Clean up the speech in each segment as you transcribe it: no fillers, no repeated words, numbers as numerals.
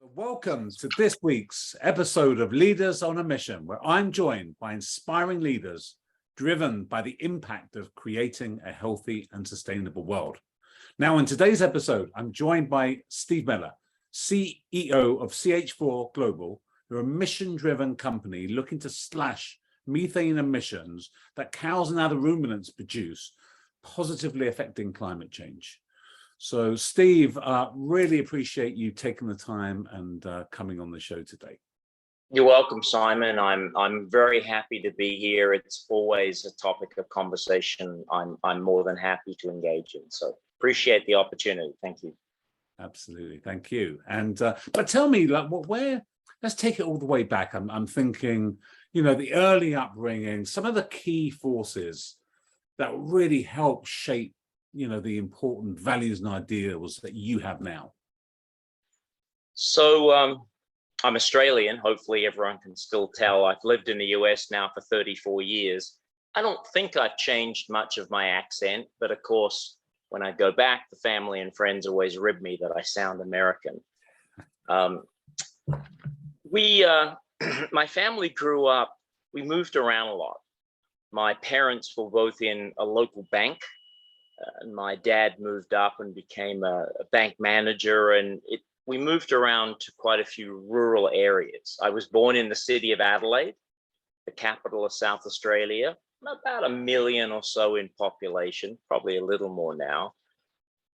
Welcome to this week's episode of Leaders on a Mission, where I'm joined by inspiring leaders driven by the impact of creating a healthy and sustainable world. Now, in today's episode, I'm joined by Steve Meller, CEO of CH4 Global, who are a mission-driven company looking to slash methane emissions that cows and other ruminants produce, positively affecting climate change. So, Steve, really appreciate you taking the time and coming on the show today. You're welcome, Simon. I'm very happy to be here. It's always a topic of conversation I'm more than happy to engage in. So appreciate the opportunity. Thank you. Absolutely, thank you. And but tell me, like, where? Let's take it all the way back. I'm thinking, the early upbringing, some of the key forces that really help shape the important values and ideals that you have now. So I'm Australian. Hopefully everyone can still tell. I've lived in the US now for 34 years. I don't think I've changed much of my accent, but of course, when I go back, the family and friends always rib me that I sound American. My family grew up, we moved around a lot. My parents were both in a local bank. My dad moved up and became a bank manager, and we moved around to quite a few rural areas. I was born in the city of Adelaide, the capital of South Australia, about 1 million or so in population, probably a little more now.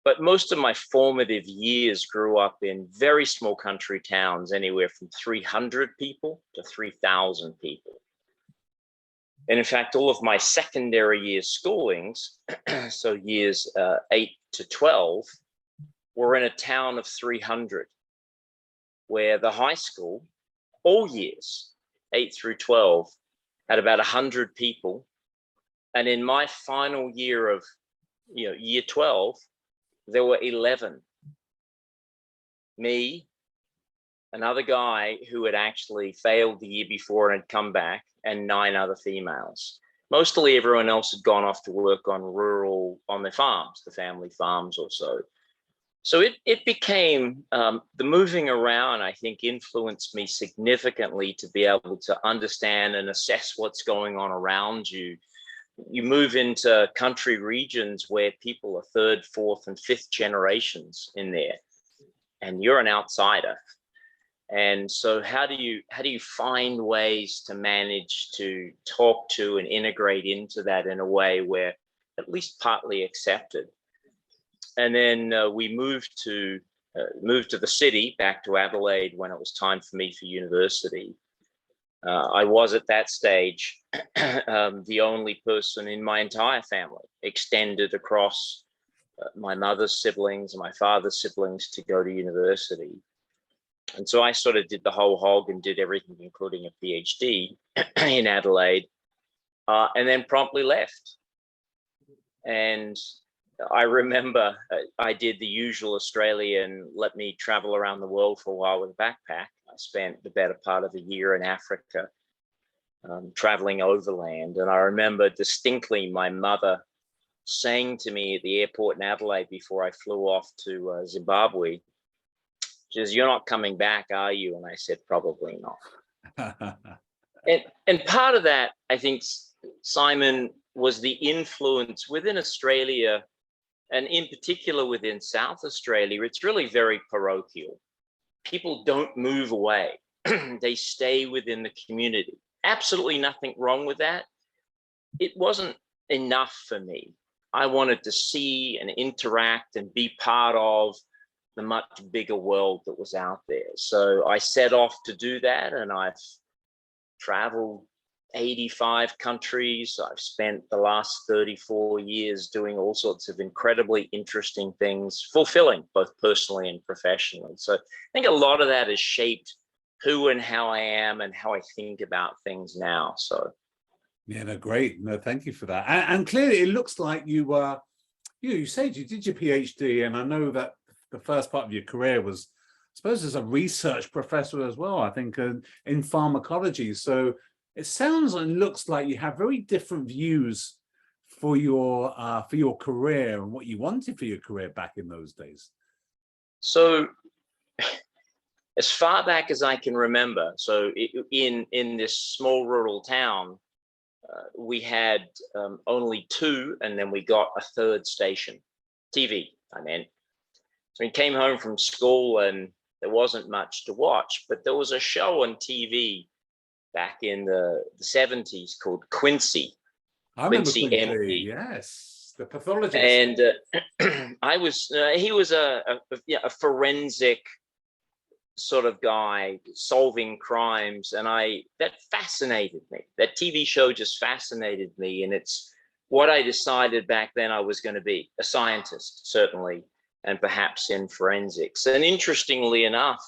But most of my formative years grew up in very small country towns, anywhere from 300 people to 3,000 people. And in fact, all of my secondary year schoolings, so years 8 to 12, were in a town of 300, where the high school, all years, 8 through 12, had about 100 people. And in my final year of year 12, there were 11. Me, another guy who had actually failed the year before and had come back, and 9 other females. Mostly everyone else had gone off to work on their farms, the family farms or so. So it became, the moving around, I think, influenced me significantly to be able to understand and assess what's going on around you. You move into country regions where people are 3rd, 4th, and 5th generations in there, and you're an outsider. And so how do you find ways to manage to talk to and integrate into that in a way where at least partly accepted? And then we moved to the city, back to Adelaide, when it was time for me for university. I was at that stage the only person in my entire family, extended across my mother's siblings and my father's siblings, to go to university. And so I sort of did the whole hog and did everything, including a PhD in Adelaide, and then promptly left. And I remember I did the usual Australian, let me travel around the world for a while with a backpack. I spent the better part of a year in Africa, traveling overland. And I remember distinctly my mother saying to me at the airport in Adelaide before I flew off to Zimbabwe, she says, "You're not coming back, are you?" And I said, "Probably not." and part of that, I think, Simon, was the influence within Australia, and in particular within South Australia. It's really very parochial. People don't move away. They stay within the community. Absolutely nothing wrong with that. It wasn't enough for me. I wanted to see and interact and be part of the much bigger world that was out there. So I set off to do that, and I've traveled 85 countries. I've spent the last 34 years doing all sorts of incredibly interesting things, fulfilling both personally and professionally. So I think a lot of that has shaped who and how I am and how I think about things now. So yeah, no, great. No, thank you for that. And clearly it looks like you said you did your PhD, and I know that the first part of your career was, I suppose, as a research professor as well, I think, in pharmacology. So it sounds and looks like you have very different views for your career and what you wanted for your career back in those days. So as far back as I can remember. So in this small rural town, we had only two, and then we got a third station, TV, I meant. So we came home from school and there wasn't much to watch, but there was a show on TV back in the 70s called Quincy. I remember Quincy Quincy, MP. yes, the pathologist. And he was a forensic sort of guy solving crimes, and that fascinated me. That TV show just fascinated me, and it's what I decided back then I was going to be, a scientist, certainly, and perhaps in forensics. And interestingly enough,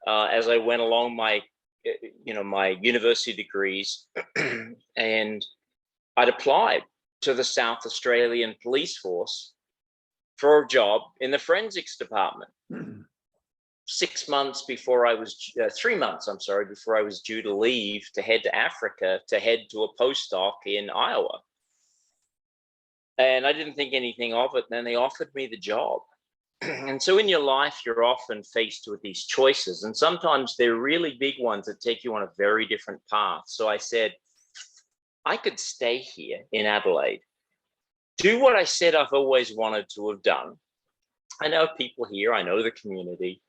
as I went along my university degrees, and I'd applied to the South Australian Police Force for a job in the forensics department. 6 months before I was, 3 months, I'm sorry, before I was due to leave to head to Africa, to head to a postdoc in Iowa. And I didn't think anything of it. And then they offered me the job. And so in your life, you're often faced with these choices. And sometimes they're really big ones that take you on a very different path. So I said, I could stay here in Adelaide, do what I said I've always wanted to have done. I know people here, I know the community,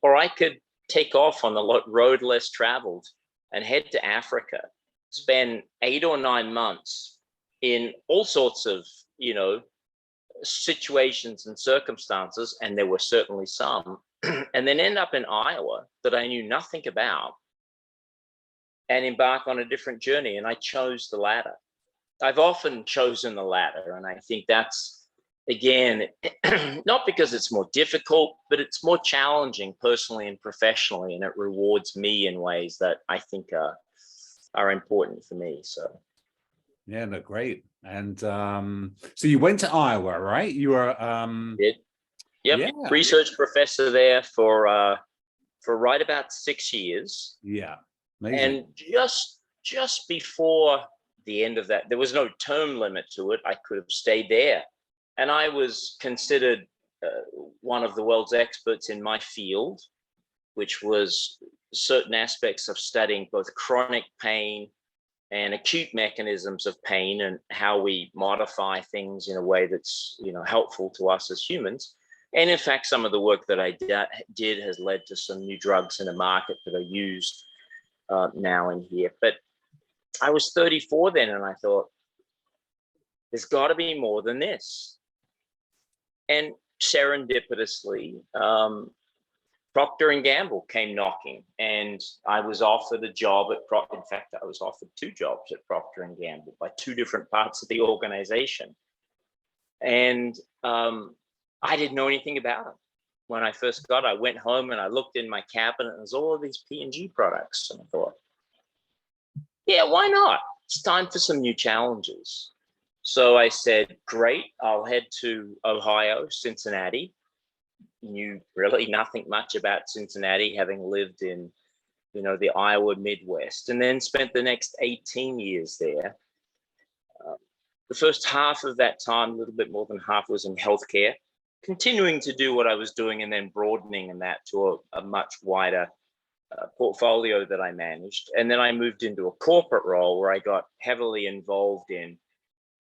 or I could take off on the road less traveled and head to Africa, spend 8 or 9 months in all sorts of, situations and circumstances, and there were certainly some, and then end up in Iowa that I knew nothing about and embark on a different journey. And I chose the latter. I've often chosen the latter, and I think that's, again, not because it's more difficult, but it's more challenging personally and professionally, and it rewards me in ways that I think are important for me. So yeah, no, great. And so you went to Iowa, right? You were Yep. Yeah. Research professor there for right about 6 years. Yeah, amazing. And just before the end of that, there was no term limit to it. I could have stayed there. And I was considered one of the world's experts in my field, which was certain aspects of studying both chronic pain and acute mechanisms of pain, and how we modify things in a way that's helpful to us as humans. And in fact, some of the work that I did has led to some new drugs in the market that are used now in here. But I was 34 then, and I thought, there's got to be more than this. And serendipitously, Procter & Gamble came knocking, and I was offered a job at Procter. In fact, I was offered 2 jobs at Procter & Gamble by 2 different parts of the organization. And I didn't know anything about it. When I first got it, I went home and I looked in my cabinet, and there's all of these P&G products. And I thought, yeah, why not? It's time for some new challenges. So I said, great, I'll head to Ohio, Cincinnati. Knew really nothing much about Cincinnati, having lived in, the Iowa Midwest, and then spent the next 18 years there. The first half of that time, a little bit more than half, was in healthcare, continuing to do what I was doing, and then broadening in that to a much wider portfolio that I managed. And then I moved into a corporate role where I got heavily involved in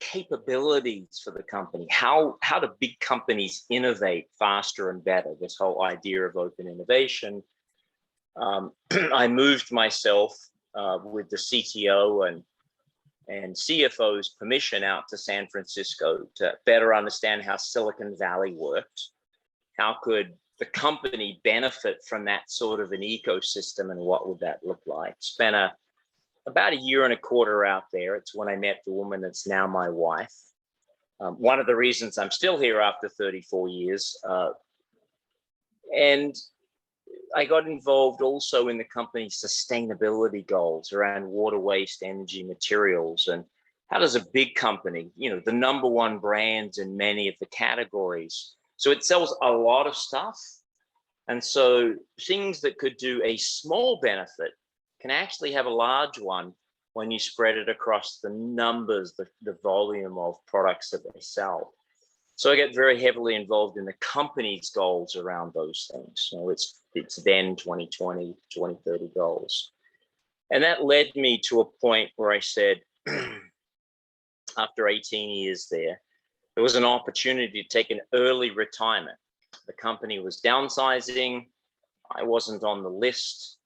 capabilities for the company. How do big companies innovate faster and better? This whole idea of open innovation. I moved myself with the CTO and CFO's permission out to San Francisco to better understand how Silicon Valley worked. How could the company benefit from that sort of an ecosystem, and what would that look like? Spent about a year and a quarter out there. It's when I met the woman that's now my wife. One of the reasons I'm still here after 34 years. And I got involved also in the company's sustainability goals around water, waste, energy, materials. And how does a big company, the #1 brands in many of the categories. So it sells a lot of stuff. And so things that could do a small benefit can actually have a large one when you spread it across the numbers, the volume of products that they sell. So I get very heavily involved in the company's goals around those things. So it's then 2020, 2030 goals. And that led me to a point where I said, after 18 years there was an opportunity to take an early retirement. The company was downsizing. I wasn't on the list,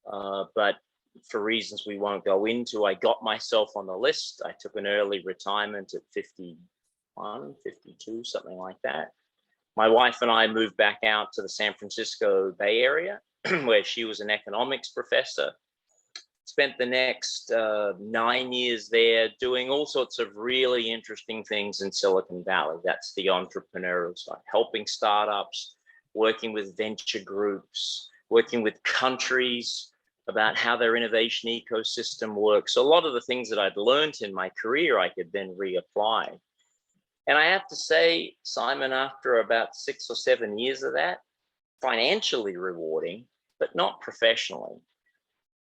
but for reasons we won't go into, I got myself on the list. I took an early retirement at 51, 52, something like that. My wife and I moved back out to the San Francisco Bay Area, where she was an economics professor. Spent the next 9 years there doing all sorts of really interesting things in Silicon Valley. That's the entrepreneurial side, helping startups, working with venture groups, working with countries about how their innovation ecosystem works. So a lot of the things that I'd learned in my career, I could then reapply. And I have to say, Simon, after about 6 or 7 years of that, financially rewarding, but not professionally.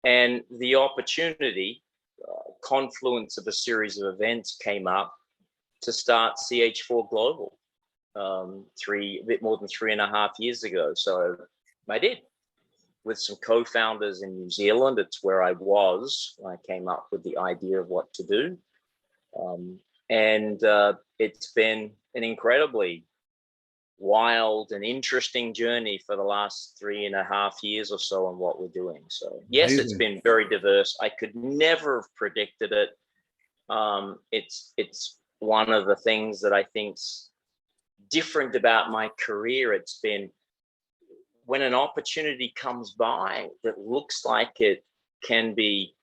And the opportunity, confluence of a series of events came up to start CH4 Global a bit more than 3.5 years ago. So I did, with some co-founders in New Zealand. It's where I was when I came up with the idea of what to do. And it's been an incredibly wild and interesting journey for the last 3.5 years or so on what we're doing. So yes, It's been very diverse. I could never have predicted it. It's one of the things that I think's different about my career. It's been when an opportunity comes by that looks like it can be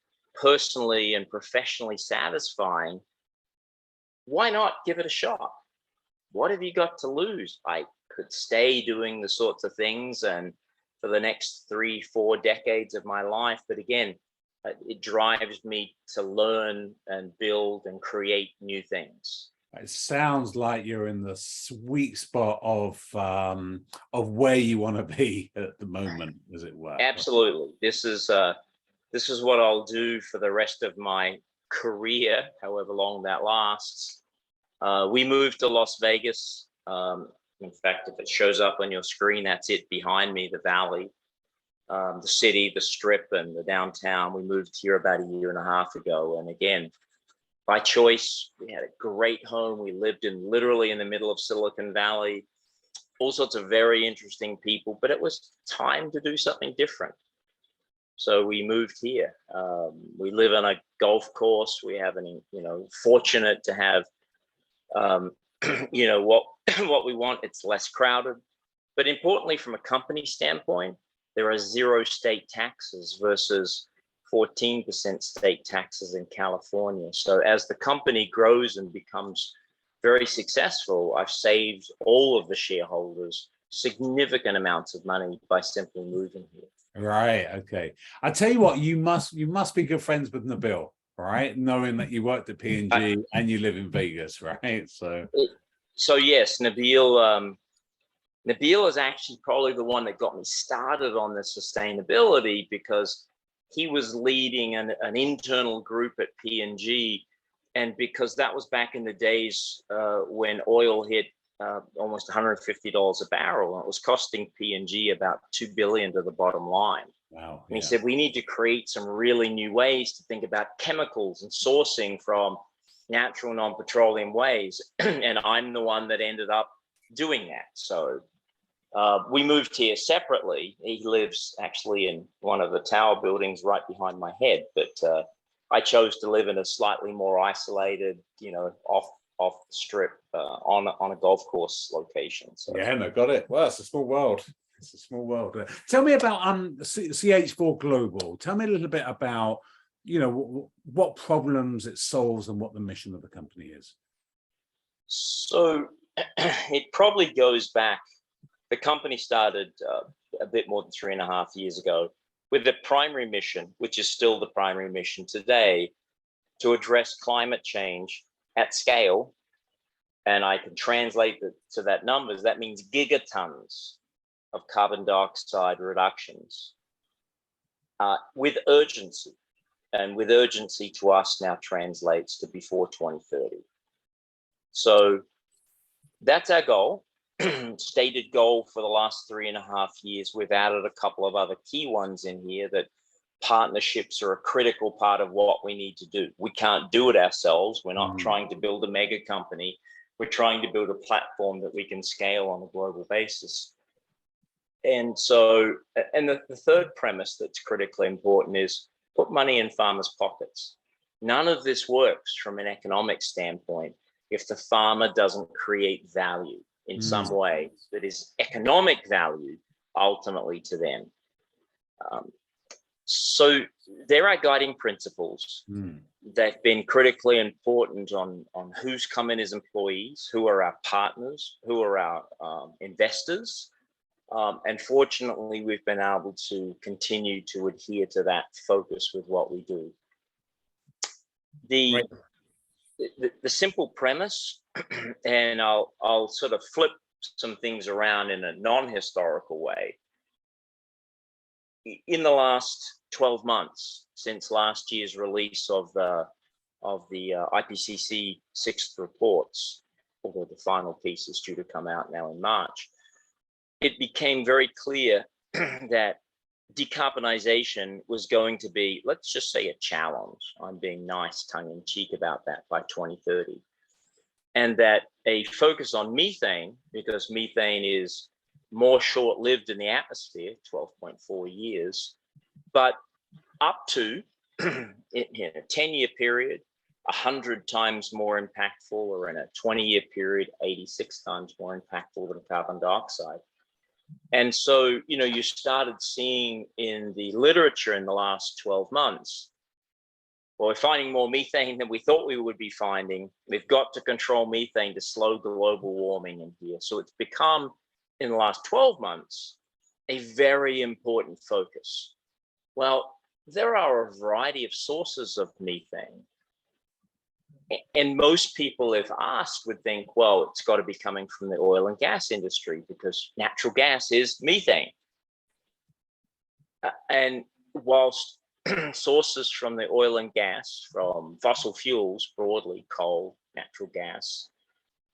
personally and professionally satisfying, why not give it a shot? What have you got to lose? I could stay doing the sorts of things and for the next 3-4 decades of my life. But again, it drives me to learn and build and create new things. It sounds like you're in the sweet spot of where you want to be at the moment, as it were. Absolutely. This is what I'll do for the rest of my career, however long that lasts. We moved to Las Vegas. In fact, if it shows up on your screen, that's it behind me, the valley, the city, the strip, and the downtown. We moved here about 1.5 years ago. And again, by choice, we had a great home. We lived literally in the middle of Silicon Valley, all sorts of very interesting people, but it was time to do something different. So we moved here. We live on a golf course. We have fortunate to have what we want. It's less crowded, but importantly, from a company standpoint, there are 0 state taxes versus 14% state taxes in California. So as the company grows and becomes very successful, I've saved all of the shareholders significant amounts of money by simply moving here. Right. Okay. I tell you what, you must be good friends with Nabil, right? Knowing that you worked at P&G and you live in Vegas, right? So yes, Nabil is actually probably the one that got me started on the sustainability, because he was leading an internal group at P&G, and because that was back in the days when oil hit almost $150 a barrel, and it was costing P&G about $2 billion to the bottom line. Wow. And he said, we need to create some really new ways to think about chemicals and sourcing from natural non-petroleum ways. And I'm the one that ended up doing that. So we moved here separately. He lives actually in one of the tower buildings right behind my head, but I chose to live in a slightly more isolated, off the strip on a golf course location. So. Yeah, no, got it. Well, it's a small world. It's a small world. Tell me about CH4 Global. Tell me a little bit about, what problems it solves and what the mission of the company is. So it probably goes back. The company started a bit more than 3.5 years ago with the primary mission, which is still the primary mission today, to address climate change at scale. And I can translate it to that numbers. That means gigatons of carbon dioxide reductions with urgency. And with urgency to us now translates to before 2030. So that's our goal, stated goal for the last 3.5 years. We've added a couple of other key ones in here that partnerships are a critical part of what we need to do. We can't do it ourselves. We're not trying to build a mega company. We're trying to build a platform that we can scale on a global basis. And so, and the third premise that's critically important is put money in farmers' pockets. None of this works from an economic standpoint if the farmer doesn't create value in some way that is economic value ultimately to them. So there are guiding principles that have been critically important on who's come in as employees, who are our partners, who are our investors. And fortunately, we've been able to continue to adhere to that focus with what we do. The simple premise, and I'll sort of flip some things around in a non-historical way. In the last 12 months, since last year's release of the IPCC sixth reports, although the final piece is due to come out now in March, it became very clear that decarbonization was going to be, let's just say, a challenge. I'm being nice, tongue-in-cheek about that, by 2030. And that a focus on methane, because methane is more short-lived in the atmosphere, 12.4 years, but up to, in a 10-year period, 100 times more impactful, or in a 20-year period, 86 times more impactful than carbon dioxide. And so, you started seeing in the literature in the last 12 months, well, we're finding more methane than we thought we would be finding. We've got to control methane to slow global warming in here. So it's become, in the last 12 months, a very important focus. Well, there are a variety of sources of methane. And most people, if asked, would think, well, it's got to be coming from the oil and gas industry because natural gas is methane. And whilst sources from the oil and gas, from fossil fuels broadly, coal, natural gas,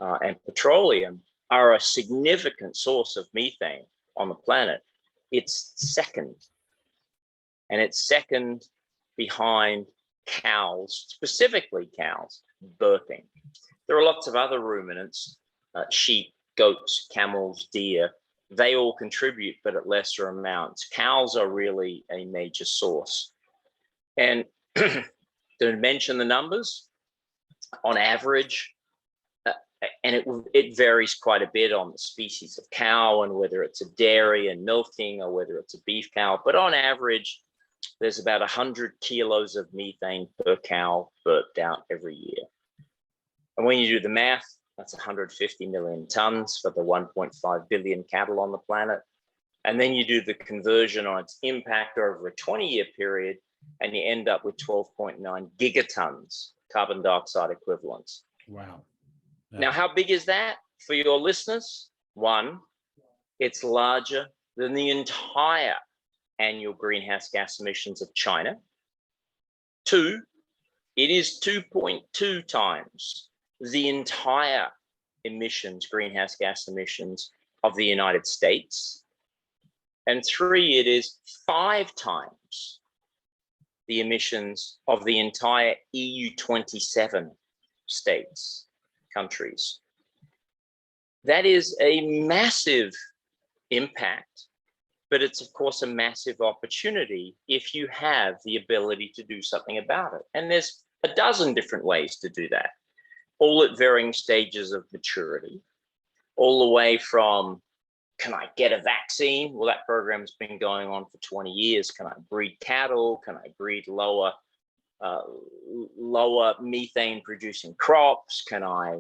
and petroleum, are a significant source of methane on the planet, it's second. And it's second behind cows, specifically cows, burping. There are lots of other ruminants, sheep, goats, camels, deer. They all contribute, but at lesser amounts. Cows are really a major source. And to mention the numbers, on average, and it varies quite a bit on the species of cow and whether it's a dairy and milking or whether it's a beef cow, but on average, there's about 100 kilos of methane per cow burped out every year. And when you do the math, that's 150 million tons for the 1.5 billion cattle on the planet. And then you do the conversion on its impact over a 20-year period, and you end up with 12.9 gigatons carbon dioxide equivalents. Wow. Yeah. Now, how big is that for your listeners? One, it's larger than the entire annual greenhouse gas emissions of China. Two, it is 2.2 times the entire greenhouse gas emissions of the United States. And three, it is 5 times the emissions of the entire EU 27 countries. That is a massive impact, but it's of course a massive opportunity if you have the ability to do something about it. And there's a dozen different ways to do that, all at varying stages of maturity, all the way from, can I get a vaccine? Well, that program's been going on for 20 years. Can I breed cattle? Can I breed lower methane producing crops? Can I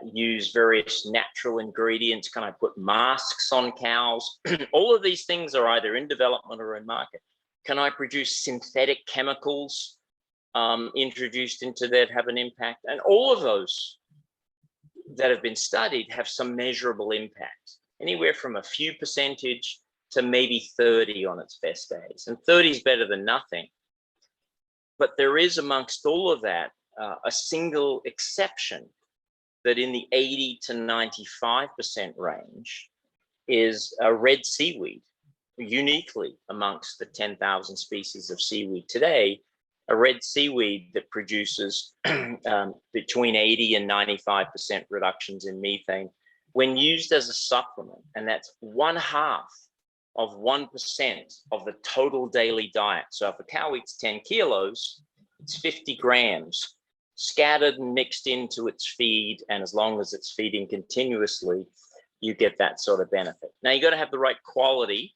use various natural ingredients? Can I put masks on cows? All of these things are either in development or in market. Can I produce synthetic chemicals introduced into that have an impact? And all of those that have been studied have some measurable impact, anywhere from a few percentage to maybe 30 on its best days. And 30 is better than nothing. But there is amongst all of that a single exception, that in the 80 to 95% range is a red seaweed. Uniquely amongst the 10,000 species of seaweed today, a red seaweed that produces between 80 and 95% reductions in methane when used as a supplement. And that's 1/2 of 1% of the total daily diet. So if a cow eats 10 kilos, it's 50 grams scattered and mixed into its feed. And as long as it's feeding continuously, you get that sort of benefit. Now, you got to have the right quality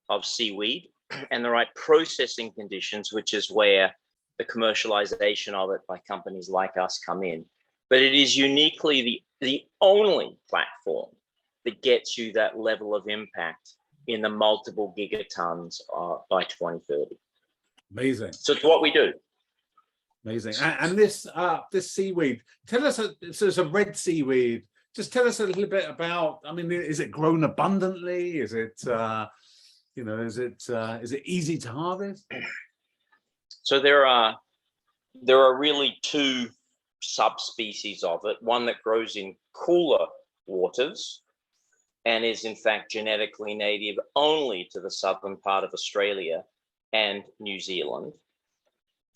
of seaweed and the right processing conditions, which is where the commercialization of it by companies like us come in. But it is uniquely the only platform that gets you that level of impact in the multiple gigatons by 2030. Amazing. So it's what we do. Amazing. And this seaweed, tell us, so it's a red seaweed. Just tell us a little bit about, I mean, is it grown abundantly? Is it, is it easy to harvest? So there are really two subspecies of it. One that grows in cooler waters and is in fact genetically native only to the southern part of Australia and New Zealand.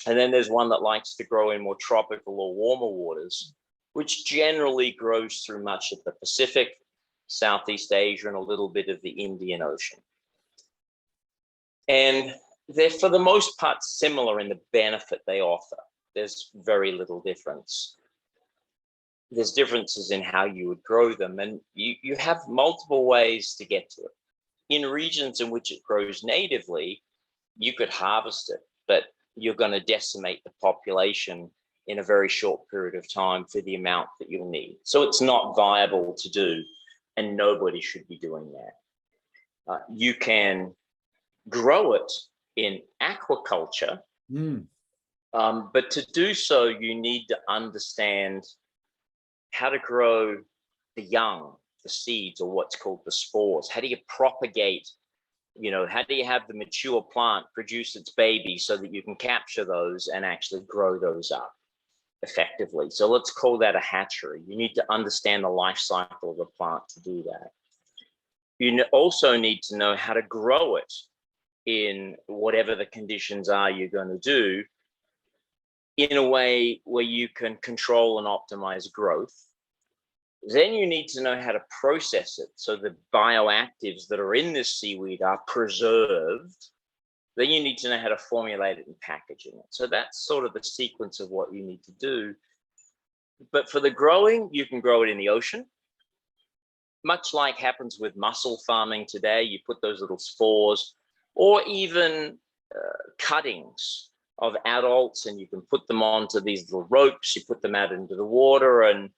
And then there's one that likes to grow in more tropical or warmer waters, which generally grows through much of the Pacific, Southeast Asia, and a little bit of the Indian Ocean. And they're, for the most part, similar in the benefit they offer. There's very little difference. There's differences in how you would grow them, and you have multiple ways to get to it. In regions in which it grows natively, you could harvest it, but you're going to decimate the population in a very short period of time for the amount that you'll need. So it's not viable to do, and nobody should be doing that. You can grow it in aquaculture, but to do so, you need to understand how to grow the young, the seeds, or what's called the spores. How do you propagate? How do you have the mature plant produce its baby so that you can capture those and actually grow those up effectively? So let's call that a hatchery. You need to understand the life cycle of the plant to do that. You also need to know how to grow it in whatever the conditions are you're going to do, in a way where you can control and optimize growth. Then you need to know how to process it so the bioactives that are in this seaweed are preserved. Then you need to know how to formulate it and packaging it. So that's sort of the sequence of what you need to do. But for the growing, you can grow it in the ocean. Much like happens with mussel farming today, you put those little spores, or even cuttings of adults, and you can put them onto these little ropes. You put them out into the water, and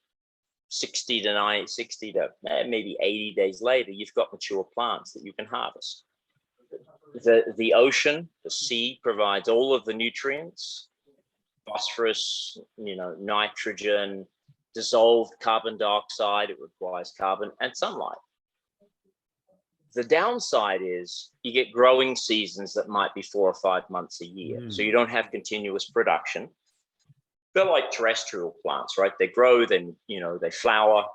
60 to maybe 80 days later, you've got mature plants that you can harvest. The ocean, the sea, provides all of the nutrients: phosphorus, nitrogen, dissolved carbon dioxide. It requires carbon and sunlight. The downside is you get growing seasons that might be 4 or 5 months a year. So you don't have continuous production. They're like terrestrial plants, right? They grow, then, they flower,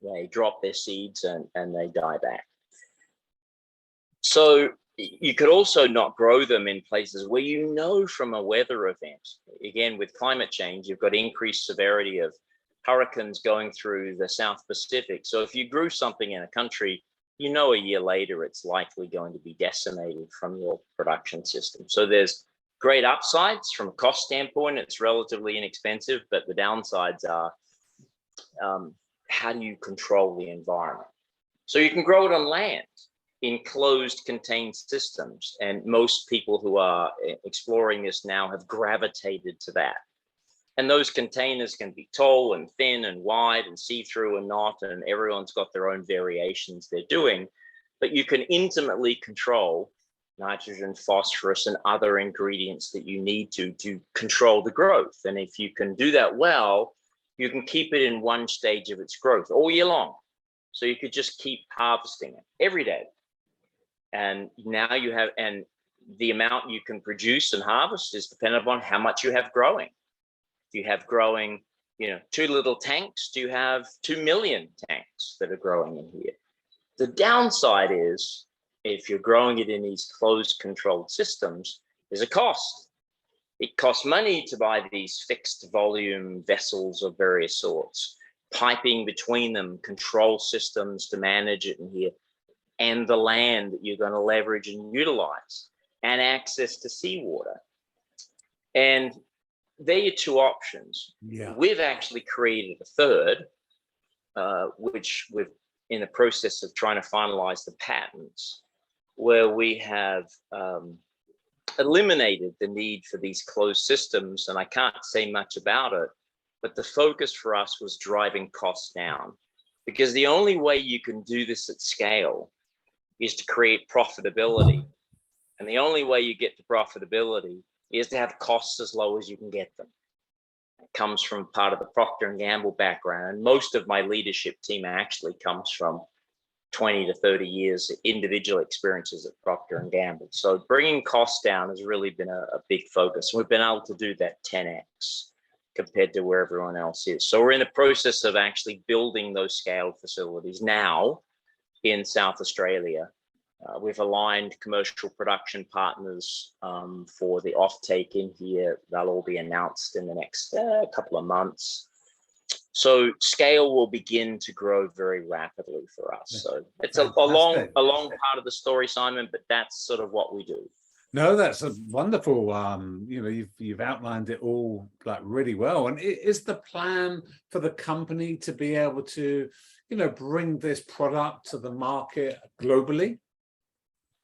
they drop their seeds, and they die back. So you could also not grow them in places where from a weather event. Again, with climate change, you've got increased severity of hurricanes going through the South Pacific. So if you grew something in a country, a year later, it's likely going to be decimated from your production system. So there's great upsides from a cost standpoint. It's relatively inexpensive, but the downsides are, how do you control the environment? So you can grow it on land in closed, contained systems. And most people who are exploring this now have gravitated to that. And those containers can be tall and thin and wide and see-through and not, and everyone's got their own variations they're doing. But you can intimately control nitrogen, phosphorus, and other ingredients that you need to control the growth. And if you can do that well, you can keep it in one stage of its growth all year long. So you could just keep harvesting it every day. And now you have, and the amount you can produce and harvest is dependent upon how much you have growing. If you have growing 2 little tanks? Do you have 2 million tanks that are growing in here? The downside is, if you're growing it in these closed controlled systems, there's a cost. It costs money to buy these fixed volume vessels of various sorts, piping between them, control systems to manage it in here, and the land that you're going to leverage and utilize, and access to seawater. And there are 2 options. Yeah. We've actually created a third, which we're in the process of trying to finalize the patents, where we have eliminated the need for these closed systems. And I can't say much about it, but the focus for us was driving costs down, because the only way you can do this at scale is to create profitability. And the only way you get to profitability is to have costs as low as you can get them. It comes from part of the Procter & Gamble background. And most of my leadership team actually comes from 20 to 30 years individual experiences at Procter & Gamble. So bringing costs down has really been a big focus. We've been able to do that 10x compared to where everyone else is. So we're in the process of actually building those scale facilities now in South Australia. We've aligned commercial production partners for the offtake in here. They'll all be announced in the next couple of months. So scale will begin to grow very rapidly for us. So it's a long part of the story, Simon, but that's sort of what we do. No, that's a wonderful. You've outlined it all like really well. And is the plan for the company to be able to, bring this product to the market globally?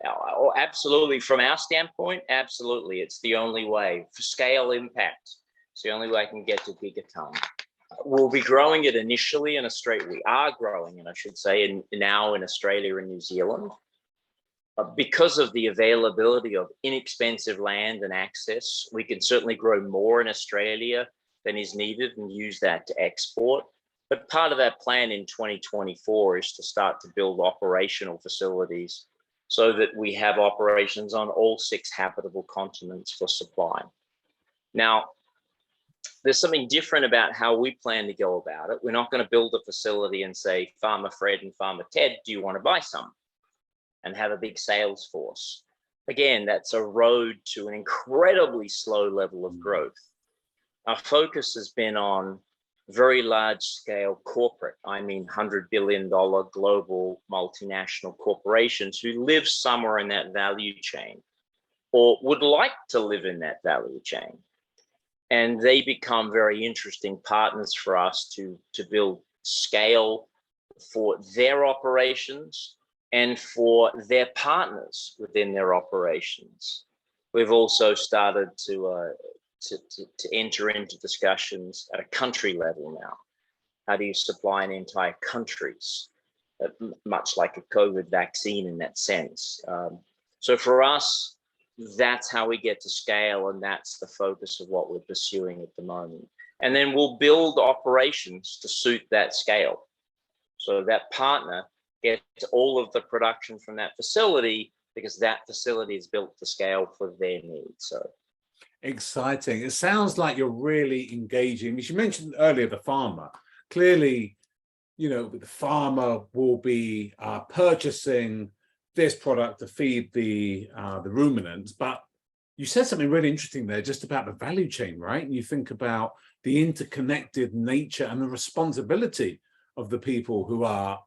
Oh, absolutely. From our standpoint, absolutely. It's the only way for scale impact. It's the only way I can get to gigaton. We'll be growing it initially in Australia. We are growing it, I should say, now in Australia and New Zealand. Because of the availability of inexpensive land and access, we can certainly grow more in Australia than is needed and use that to export. But part of that plan in 2024 is to start to build operational facilities so that we have operations on all 6 habitable continents for supply. Now, there's something different about how we plan to go about it. We're not going to build a facility and say, Farmer Fred and Farmer Ted, do you want to buy some? And have a big sales force. Again, that's a road to an incredibly slow level of growth. Our focus has been on very large scale corporate, $100 billion global multinational corporations who live somewhere in that value chain or would like to live in that value chain. And they become very interesting partners for us to build scale for their operations and for their partners within their operations. We've also started to enter into discussions at a country level now. How do you supply an entire countries, much like a COVID vaccine in that sense? So for us, that's how we get to scale, and that's the focus of what we're pursuing at the moment. And then we'll build operations to suit that scale. So that partner gets all of the production from that facility because that facility is built to scale for their needs. So exciting. It sounds like you're really engaging. As you mentioned earlier, the farmer. Clearly, the farmer will be purchasing this product to feed the ruminants. But you said something really interesting there, just about the value chain, right? And you think about the interconnected nature and the responsibility of the people who are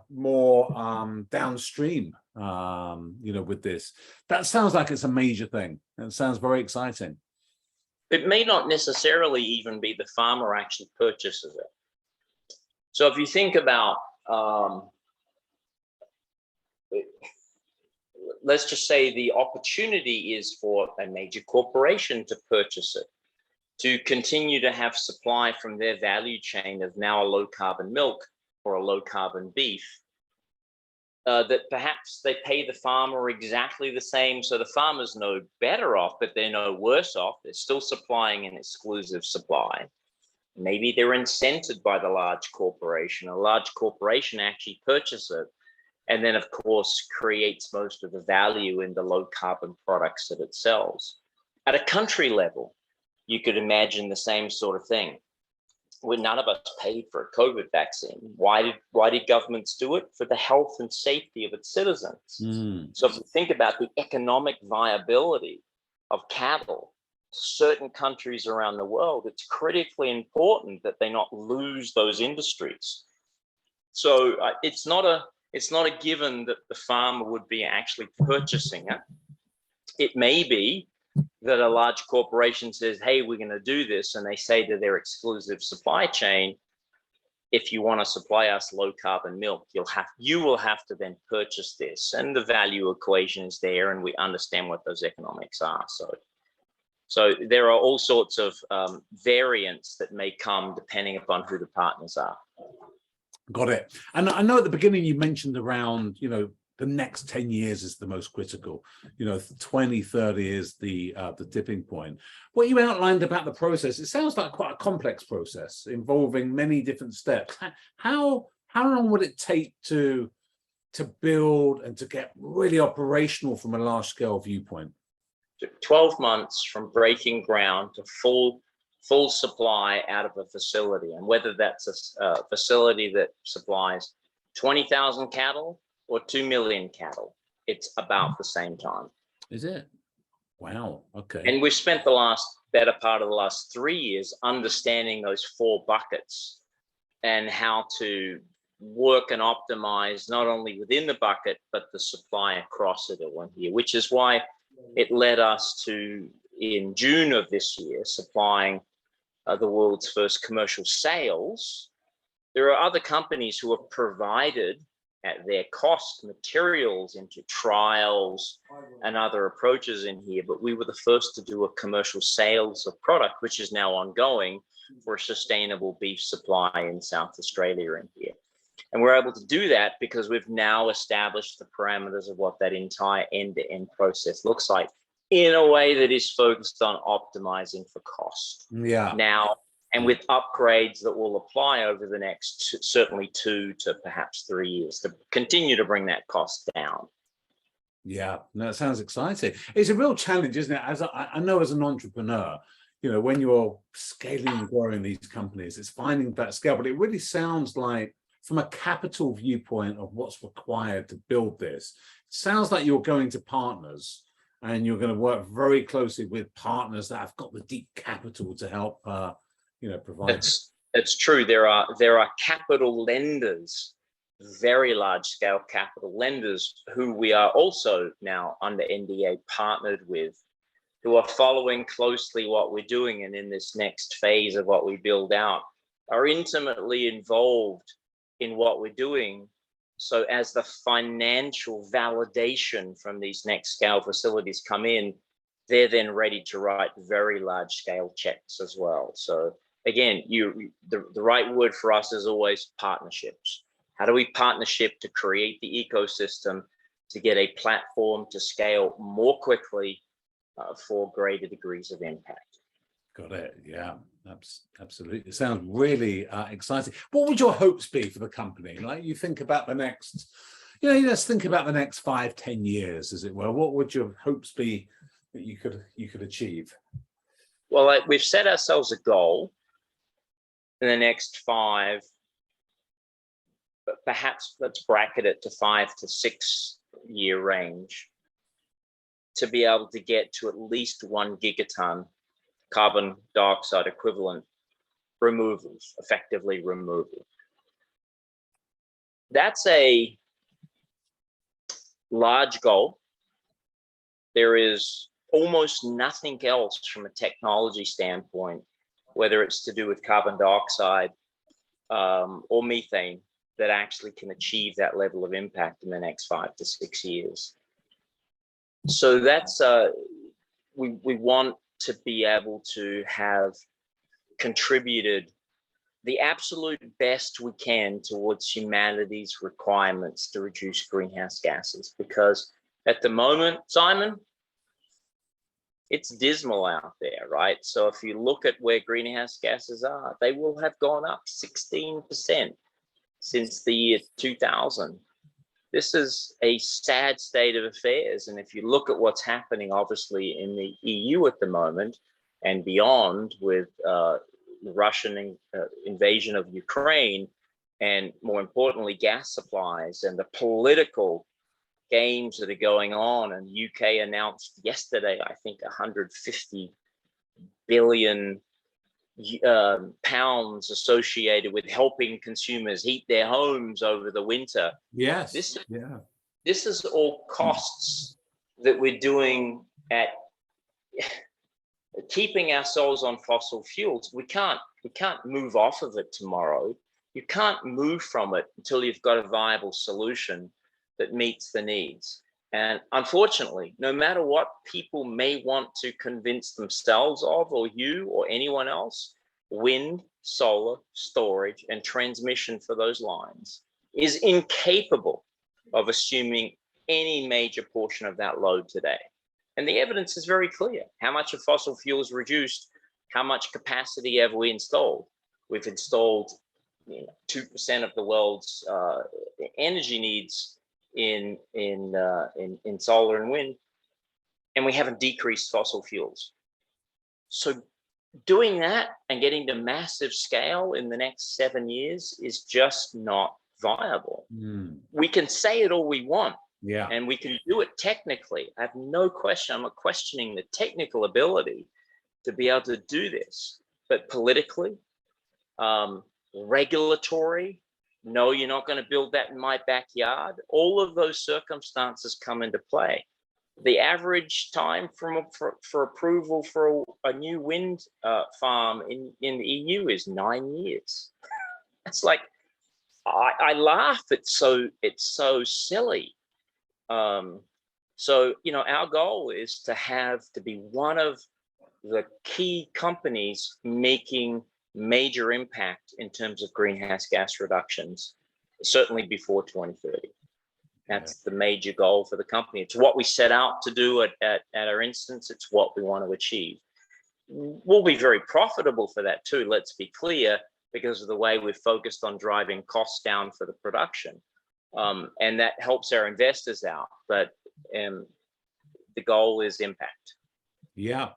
more downstream, with this. That sounds like it's a major thing. It sounds very exciting. It may not necessarily even be the farmer actually purchases it. So if you think about, let's just say the opportunity is for a major corporation to purchase it, to continue to have supply from their value chain of now a low carbon milk or a low carbon beef, that perhaps they pay the farmer exactly the same. So the farmer's no better off, but they're no worse off. They're still supplying an exclusive supply. Maybe they're incented by the large corporation. A large corporation actually purchases it and then, of course, creates most of the value in the low carbon products that it sells. At a country level, you could imagine the same sort of thing. Well, none of us paid for a COVID vaccine. Why did governments do it? For the health and safety of its citizens. So if you think about the economic viability of cattle, certain countries around the world, it's critically important that they not lose those industries. So it's not a given that the farmer would be actually purchasing it. It may be that a large corporation says, hey, we're going to do this, and they say to their exclusive supply chain, if you want to supply us low carbon milk, you will have to then purchase this, and the value equation is there, and we understand what those economics are. So there are all sorts of variants that may come depending upon who the partners are. Got it. And I know at the beginning you mentioned around, the next 10 years is the most critical, 2030 is the tipping point. What you outlined about the process, it sounds like quite a complex process involving many different steps. How long would it take to build and to get really operational from a large scale viewpoint? 12 months from breaking ground to full supply out of a facility, and whether that's a facility that supplies 20,000 cattle or 2 million cattle, it's about the same time. Is it? Wow. Okay. And we've spent the better part of the last 3 years understanding those 4 buckets and how to work and optimize not only within the bucket, but the supply across it at one year, which is why it led us to, in June of this year, supplying the world's first commercial sales. There are other companies who have provided at their cost materials into trials and other approaches in here, but we were the first to do a commercial sales of product, which is now ongoing for a sustainable beef supply in South Australia in here. And we're able to do that because we've now established the parameters of what that entire end-to-end process looks like in a way that is focused on optimizing for cost. Yeah. Now, and with upgrades that will apply over the next certainly 2 to perhaps 3 years to continue to bring that cost down. Yeah, no, it sounds exciting. It's a real challenge, isn't it? As I know as an entrepreneur, when you're scaling and growing these companies, it's finding that scale, but it really sounds like from a capital viewpoint of what's required to build this, it sounds like you're going to partners and you're going to work very closely with partners that have got the deep capital to help provide. That's true. There are capital lenders, very large scale capital lenders, who we are also now under NDA partnered with, who are following closely what we're doing, and in this next phase of what we build out are intimately involved in what we're doing. So as the financial validation from these next scale facilities come in, they're then ready to write very large scale checks as well. So again, the right word for us is always partnerships. How do we partnership to create the ecosystem to get a platform to scale more quickly for greater degrees of impact? Got it. Yeah, absolutely. It sounds really exciting. What would your hopes be for the company? Like you think about the next, let's think about the next 5-10 years, as it were. What would your hopes be that you could achieve? Well, we've set ourselves a goal in the next 5, but perhaps let's bracket it to 5 to 6 year range, to be able to get to at least 1 gigaton carbon dioxide equivalent removals, effectively removal. That's a large goal. There is almost nothing else from a technology standpoint, whether it's to do with carbon dioxide or methane, that actually can achieve that level of impact in the next 5 to 6 years. So that's we want to be able to have contributed the absolute best we can towards humanity's requirements to reduce greenhouse gases, because at the moment, Simon, it's dismal out there, right? So if you look at where greenhouse gases are, they will have gone up 16% since the year 2000. This is a sad state of affairs. And if you look at what's happening, obviously, in the EU at the moment, and beyond with the Russian invasion of Ukraine, and more importantly, gas supplies and the political games that are going on. And the UK announced yesterday, I think, 150 billion pounds associated with helping consumers heat their homes over the winter. Yes. This is all costs that we're doing at keeping ourselves on fossil fuels. We can't move off of it tomorrow. You can't move from it until you've got a viable solution that meets the needs. And unfortunately, no matter what people may want to convince themselves of, or you or anyone else, wind, solar, storage, and transmission for those lines is incapable of assuming any major portion of that load today. And the evidence is very clear. How much of fossil fuels reduced? How much capacity have we installed? We've installed 2% of the world's energy needs in solar and wind, and we haven't decreased fossil fuels. So doing that and getting to massive scale in the next 7 years is just not viable. We can say it all we want, and we can do it technically. I have no question. I'm not questioning the technical ability to be able to do this, but politically, regulatory, no, you're not going to build that in my backyard. All of those circumstances come into play. The average time for approval for a new wind farm in the EU is 9 years. It's like, I laugh. It's so silly. So, our goal is to be one of the key companies making major impact in terms of greenhouse gas reductions, certainly before 2030. That's the major goal for the company. It's what we set out to do at our instance. It's what we want to achieve. We'll be very profitable for that too, let's be clear, because of the way we've focused on driving costs down for the production. And that helps our investors out. But the goal is impact. Yeah.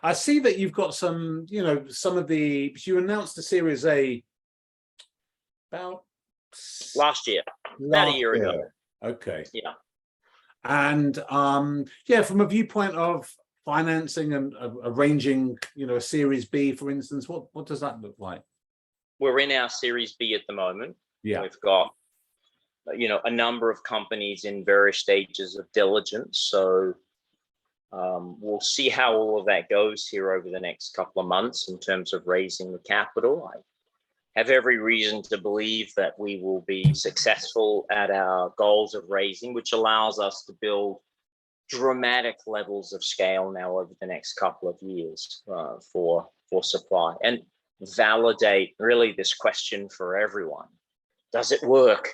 I see that you've got some, you announced the Series A about last year, about a year ago. Okay. Yeah. And from a viewpoint of financing and arranging, a Series B, for instance, what does that look like? We're in our Series B at the moment. Yeah. We've got, a number of companies in various stages of diligence. So we'll see how all of that goes here over the next couple of months in terms of raising the capital. I have every reason to believe that we will be successful at our goals of raising, which allows us to build dramatic levels of scale now over the next couple of years for supply, and validate really this question for everyone. Does it work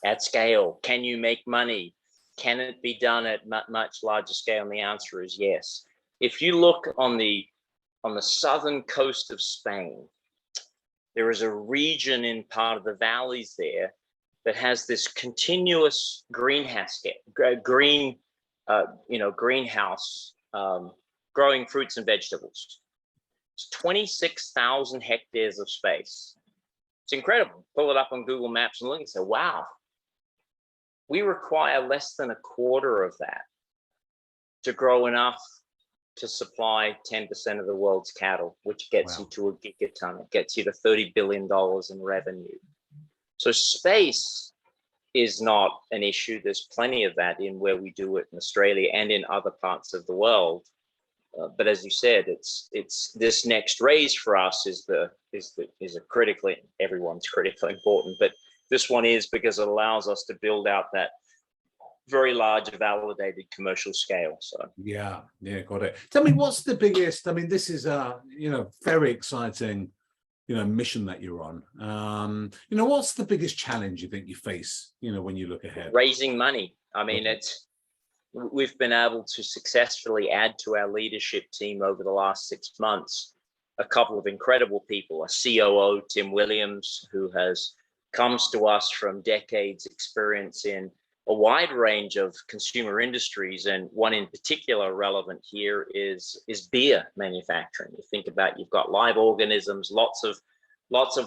at scale? Can you make money? Can it be done at much larger scale? And the answer is yes. If you look on the southern coast of Spain, there is a region in part of the valleys there that has this continuous greenhouse growing fruits and vegetables. It's 26,000 hectares of space. It's incredible. Pull it up on Google Maps and look and say, wow, we require less than a quarter of that to grow enough to supply 10% of the world's cattle, which gets you to a gigaton. It gets you to $30 billion in revenue. So space is not an issue. There's plenty of that in where we do it in Australia and in other parts of the world. But as you said, it's this next raise for us is a critically, everyone's critically important, but this one is because it allows us to build out that very large validated commercial scale. So yeah, got it. Tell me, what's the biggest? I mean, this is a very exciting mission that you're on. What's the biggest challenge you think you face when you look ahead? Raising money. I mean, we've been able to successfully add to our leadership team over the last 6 months a couple of incredible people. A COO, Tim Williams, who comes to us from decades experience in a wide range of consumer industries, and one in particular relevant here is beer manufacturing. You think about, you've got live organisms, lots of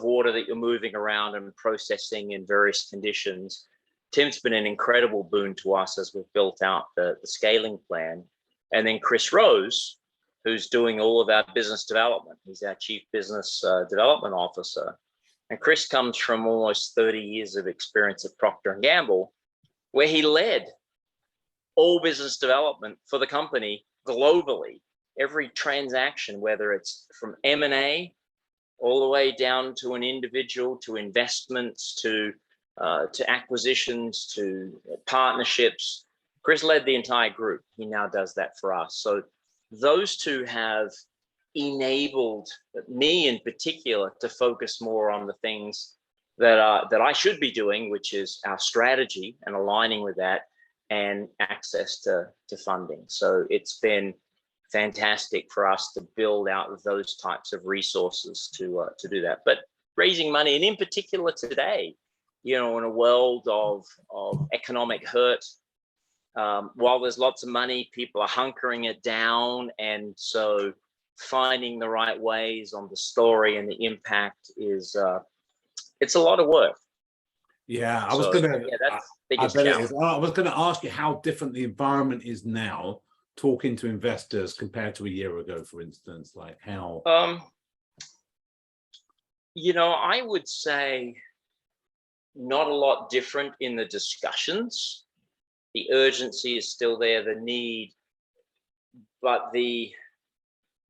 water that you're moving around and processing in various conditions. Tim's been an incredible boon to us as we've built out the scaling plan. And then Chris Rose, who's doing all of our business development. He's our Chief Business Development Officer. And Chris comes from almost 30 years of experience at Procter & Gamble, where he led all business development for the company globally. Every transaction, whether it's from M&A all the way down to an individual, to investments, to acquisitions, to partnerships. Chris led the entire group. He now does that for us. So those two have enabled me in particular to focus more on the things that I should be doing, which is our strategy and aligning with that, and access to funding. So it's been fantastic for us to build out those types of resources to do that. But raising money, and in particular today, in a world of economic hurt, while there's lots of money, people are hunkering it down. And so finding the right ways on the story and the impact is, it's a lot of work. Yeah, I was gonna. Yeah, that's the I biggest bet it challenge. is. I was going to ask you how different the environment is now, talking to investors compared to a year ago, for instance. Like how? I would say not a lot different in the discussions. The urgency is still there, the need, but the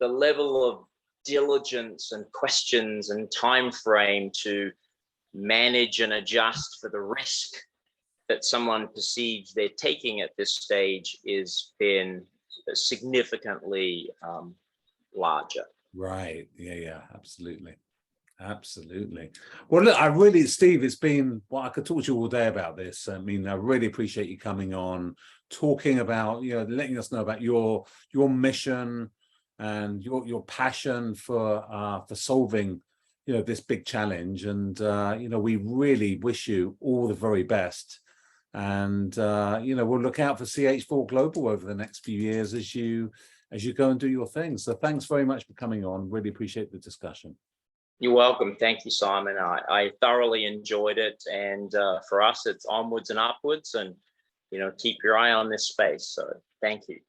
level of diligence and questions and time frame to manage and adjust for the risk that someone perceives they're taking at this stage is been significantly larger. Right. Yeah. Absolutely. Well, look, Steve, it's been, well, I could talk to you all day about this. I mean, I really appreciate you coming on, talking about, letting us know about your mission and your passion for solving, this big challenge. And, we really wish you all the very best. And, we'll look out for CH4 Global over the next few years as you go and do your thing. So thanks very much for coming on. Really appreciate the discussion. You're welcome. Thank you, Simon. I thoroughly enjoyed it. And for us, it's onwards and upwards, and, keep your eye on this space. So thank you.